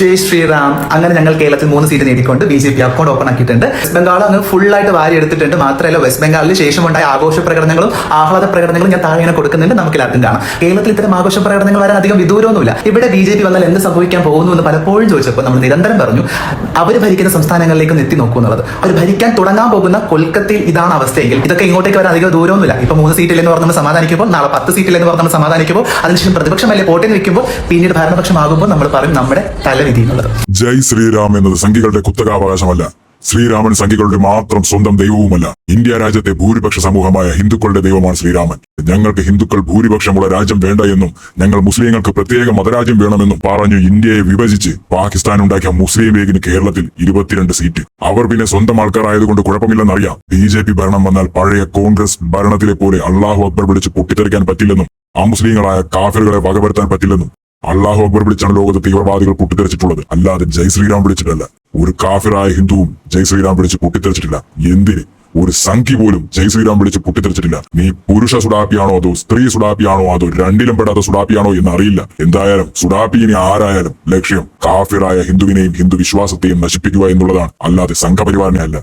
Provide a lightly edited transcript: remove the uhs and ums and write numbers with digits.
ജയ് ശ്രീറാം. അങ്ങനെ ഞങ്ങൾ കേരളത്തിൽ 3 സീറ്റ് നേടിക്കൊണ്ട് BJP അക്കൗണ്ട് ഓപ്പൺ ആക്കിയിട്ടുണ്ട്. വെസ്റ്റ് ബംഗാൾ അങ്ങ് ഫുള്ളായിട്ട് വാരി എടുത്തിട്ടുണ്ട്. മാത്രമല്ല വെസ്റ്റ് ബംഗാളിൽ ശേഷമുണ്ടായ ആഘോഷ പ്രകടനങ്ങളും ആഹ്ലാദ പ്രകടനങ്ങളും ഞാൻ താഴെ കൊടുക്കുന്നുണ്ട്. നമുക്ക് എല്ലാവർക്കും കാണാം. കേരളത്തിൽ ഇത്തരം ആഘോഷ പ്രകടനങ്ങൾ വരാൻ അധികം വിദൂരമൊന്നുമില്ല. ഇവിടെ BJP വന്നാൽ എന്ത് സംഭവിക്കാൻ പോകുന്നു എന്ന് പലപ്പോഴും ചോദിച്ചപ്പോൾ നമ്മൾ നിരന്തരം പറഞ്ഞു അവർ ഭരിക്കുന്ന സംസ്ഥാനങ്ങളിലേക്ക് എത്തി നോക്കൂ എന്നുള്ളത്. അവർ ഭരിക്കാൻ തുടങ്ങാൻ പോകുന്ന കൊൽക്കത്തയിൽ ഇതാണ് അവസ്ഥയെങ്കിൽ ഇതൊക്കെ ഇങ്ങോട്ടേക്ക് വരാൻ അധികം ദൂരമൊന്നുമില്ല. ഇപ്പൊ 3 സീറ്റില്ലെന്ന് പറഞ്ഞ് നമ്മൾ സമാധാനിക്കുമ്പോൾ നാളെ 10 സീറ്റില്ലെന്ന് പറഞ്ഞ് നമ്മൾ സമാധാനിക്കുമ്പോൾ അതിനുശേഷം പ്രതിപക്ഷമല്ലേ വോട്ടിന് വെക്കുമ്പോൾ പിന്നീട് ഭരണപക്ഷമാകുമ്പോൾ നമ്മൾ പറയും നമ്മുടെ തലവിധി എന്നുള്ളത്. ജയ് ശ്രീറാം എന്നത് സംഘികളുടെ കുത്തകാവകാശമല്ല. ശ്രീരാമൻ സംഘികളുടെ മാത്രം സ്വന്തം ദൈവവുമല്ല. ഇന്ത്യ രാജ്യത്തെ ഭൂരിപക്ഷ സമൂഹമായ ഹിന്ദുക്കളുടെ ദൈവമാണ് ശ്രീരാമൻ. ഞങ്ങൾക്ക് ഹിന്ദുക്കൾ ഭൂരിപക്ഷമുള്ള രാജ്യം വേണ്ട എന്നും ഞങ്ങൾ മുസ്ലിങ്ങൾക്ക് പ്രത്യേക മതരാജ്യം വേണമെന്നും പറഞ്ഞു ഇന്ത്യയെ വിഭജിച്ച് പാകിസ്ഥാൻ ഉണ്ടാക്കിയ മുസ്ലിം ലീഗിന് കേരളത്തിൽ 22 സീറ്റ്. അവർ പിന്നെ സ്വന്തം ആൾക്കാരായതുകൊണ്ട് കുഴപ്പമില്ലെന്നറിയാം. BJP ഭരണം വന്നാൽ പഴയ കോൺഗ്രസ് ഭരണത്തിലെ പോലെ അള്ളാഹു അക്ബർ വിളിച്ച് പൊട്ടിത്തെറിക്കാൻ പറ്റില്ലെന്നും അമുസ്ലിങ്ങളായ കാഫിറുകളെ വകവരുത്താൻ പറ്റില്ലെന്നും. അള്ളാഹു അക്ബർ വിളിച്ചാണ് ലോകത്ത് തീവ്രവാദികൾ പൊട്ടിത്തെറിച്ചിട്ടുള്ളത്, അല്ലാതെ ജയ് ശ്രീറാം വിളിച്ചിട്ടല്ല. ഒരു കാഫിറായ ഹിന്ദുവും ജയ് ശ്രീറാം വിളിച്ച് പൊട്ടിത്തെറിച്ചിട്ടില്ല. എന്തിന്? ഒരു സംഖ്യ പോലും ജയ് ശ്രീറാം വിളിച്ച് പൊട്ടിത്തെറിച്ചിട്ടില്ല. നീ പുരുഷ സുഡാപ്പിയാണോ അതോ സ്ത്രീ സുഡാപ്പിയാണോ അതോ രണ്ടിലും പെടാത്ത സുഡാപ്പിയാണോ എന്ന് അറിയില്ല. എന്തായാലും സുഡാപ്പിയിനി ആരായാലും ലക്ഷ്യം കാഫിറായ ഹിന്ദുവിനെയും ഹിന്ദു വിശ്വാസത്തെയും നശിപ്പിക്കുക എന്നുള്ളതാണ്, അല്ലാതെ സംഘപരിവാറിനെ അല്ല.